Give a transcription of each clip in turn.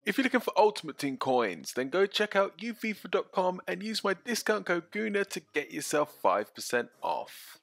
If you're looking for Ultimate Team coins, then go check out ufifa.com and use my discount code GOONER to get yourself 5% off.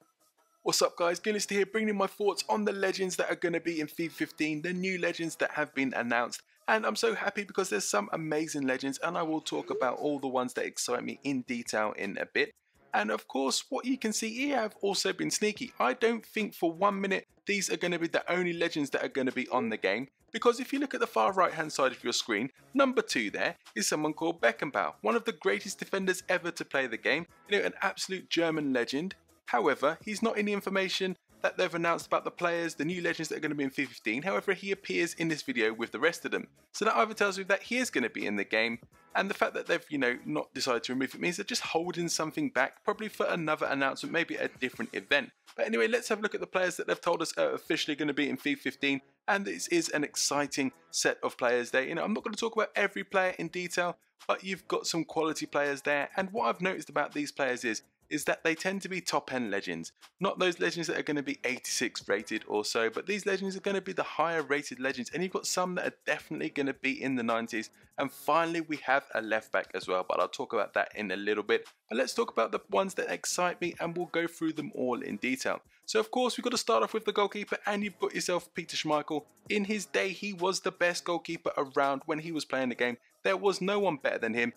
What's up guys, Gooners here bringing in my thoughts on the legends that are going to be in FIFA 15, the new legends that have been announced. And I'm so happy because there's some amazing legends and I will talk about all the ones that excite me in detail in a bit. And of course, what you can see here have also been sneaky. I don't think for 1 minute these are going to be the only legends that are going to be on the game. Because if you look at the far right hand side of your screen, number 2 there is someone called Beckenbauer, one of the greatest defenders ever to play the game, an absolute German legend. However, he's not in the information that they've announced about the players, the new legends that are going to be in FIFA 15. However, he appears in this video with the rest of them. So that either tells me that he is going to be in the game, and the fact that they've, not decided to remove it means they're just holding something back, probably for another announcement, maybe a different event. But anyway, let's have a look at the players that they've told us are officially going to be in FIFA 15, and this is an exciting set of players there. I'm not going to talk about every player in detail, but you've got some quality players there, and what I've noticed about these players is that they tend to be top end legends. Not those legends that are going to be 86 rated or so, but these legends are going to be the higher rated legends, and you've got some that are definitely going to be in the 90s. And finally we have a left back as well, but I'll talk about that in a little bit. But let's talk about the ones that excite me and we'll go through them all in detail. So of course we've got to start off with the goalkeeper, and you've got yourself Peter Schmeichel. In his day he was the best goalkeeper around when he was playing the game. There was no one better than him.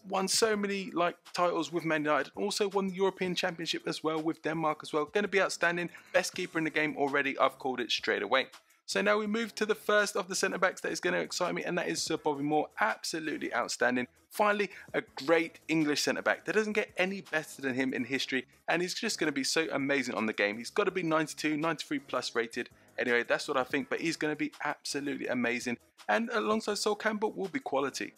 Won so many titles with Man United, also won the European Championship as well with Denmark as well. Going to be outstanding, best keeper in the game already, I've called it straight away. So now we move to the first of the centre backs that is going to excite me, and that is Sir Bobby Moore. Absolutely outstanding. Finally, a great English centre back. There doesn't get any better than him in history, and he's just going to be so amazing on the game. He's got to be 92, 93 plus rated. Anyway, that's what I think, but he's going to be absolutely amazing, and alongside Sol Campbell will be quality.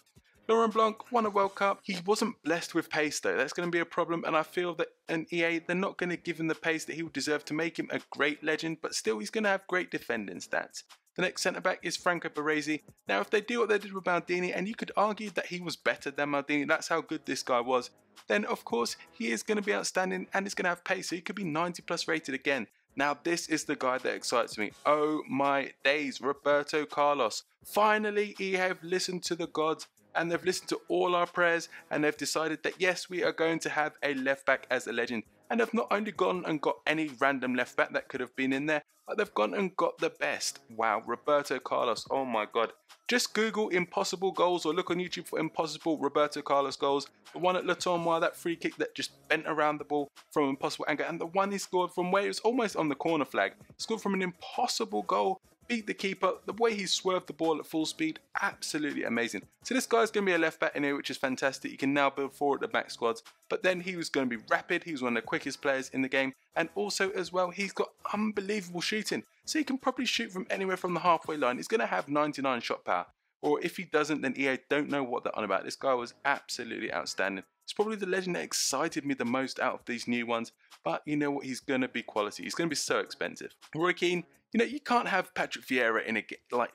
Laurent Blanc won a World Cup. He wasn't blessed with pace though. That's going to be a problem, and I feel that in EA they're not going to give him the pace that he would deserve to make him a great legend, but still he's going to have great defending stats. The next centre back is Franco Baresi. Now if they do what they did with Maldini, and you could argue that he was better than Maldini, that's how good this guy was, then of course he is going to be outstanding and he's going to have pace, so he could be 90 plus rated again. Now this is the guy that excites me. Oh my days, Roberto Carlos. Finally EA have listened to the gods, and they've listened to all our prayers, and they've decided that yes, we are going to have a left back as a legend. And they've not only gone and got any random left back that could have been in there, but they've gone and got the best. Wow, Roberto Carlos, oh my god. Just Google impossible goals or look on YouTube for impossible Roberto Carlos goals. The one at Le Tournois, that free kick that just bent around the ball from an impossible angle, and the one he scored from where it was almost on the corner flag. Scored from an impossible goal, beat the keeper, the way he swerved the ball at full speed, absolutely amazing. So this guy's going to be a left back in here, which is fantastic. You can now build forward the back squads, but then he was going to be rapid, he was one of the quickest players in the game, and also as well he's got unbelievable shooting, so he can probably shoot from anywhere from the halfway line. He's going to have 99 shot power, or if he doesn't then EA don't know what they're on about. This guy was absolutely outstanding. It's probably the legend that excited me the most out of these new ones, but you know what, he's going to be quality. He's going to be so expensive. Roy Keane, you can't have Patrick Vieira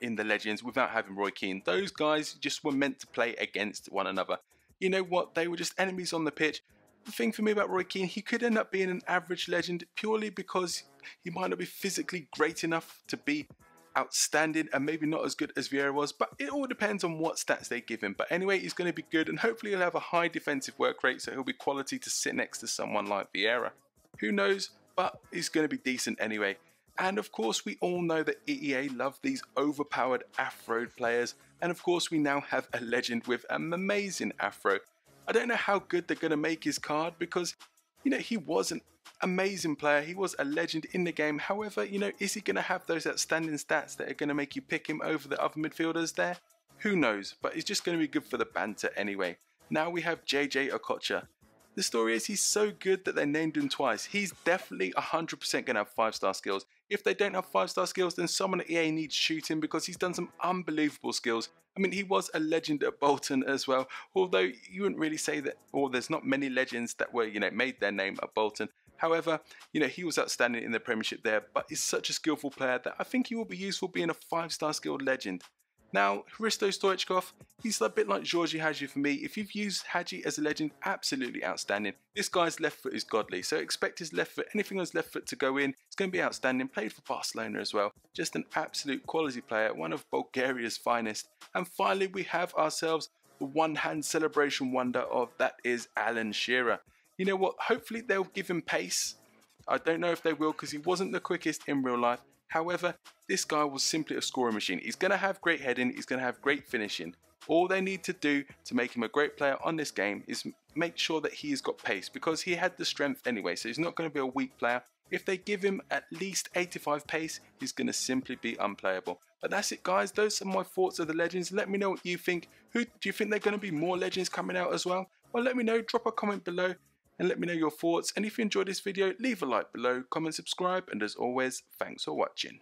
in the legends without having Roy Keane. Those guys just were meant to play against one another. You know what, they were just enemies on the pitch. The thing for me about Roy Keane, he could end up being an average legend purely because he might not be physically great enough to be outstanding and maybe not as good as Vieira was, but it all depends on what stats they give him. But anyway, he's going to be good, and hopefully he'll have a high defensive work rate, so he'll be quality to sit next to someone like Vieira. Who knows, but he's going to be decent anyway. And of course we all know that EA love these overpowered afro players, and of course we now have a legend with an amazing afro. I don't know how good they're going to make his card because he was an amazing player, he was a legend in the game. However, is he going to have those outstanding stats that are going to make you pick him over the other midfielders there? Who knows, but he's just going to be good for the banter anyway. Now we have Jay Okocha. The story is he's so good that they named him twice. He's definitely 100% going to have 5-star skills. If they don't have 5-star skills, then someone at EA needs shooting because he's done some unbelievable skills. I mean, he was a legend at Bolton as well, although you wouldn't really say that, or there's not many legends that were, made their name at Bolton. However, he was outstanding in the Premiership there, but he's such a skillful player that I think he will be useful being a 5-star skilled legend. Now, Hristo Stoichkov, he's a bit like Georgie Hagi for me. If you've used Hagi as a legend, absolutely outstanding. This guy's left foot is godly, so expect his left foot, anything on his left foot to go in. It's going to be outstanding. Played for Barcelona as well. just an absolute quality player, one of Bulgaria's finest. And finally, we have ourselves the one-hand celebration wonder of that is Alan Shearer. You know what, hopefully they'll give him pace. I don't know if they will because he wasn't the quickest in real life. However, this guy was simply a scoring machine. He's going to have great heading, he's going to have great finishing. All they need to do to make him a great player on this game is make sure that he's got pace, because he had the strength anyway, so he's not going to be a weak player. If they give him at least 85 pace, he's going to simply be unplayable. But that's it, guys. Those are my thoughts of the legends. Let me know what you think. Who do you think they're going to be more legends coming out as well? Well, let me know. Drop a comment below and let me know your thoughts. And if you enjoyed this video, leave a like below, comment, subscribe, and as always, thanks for watching.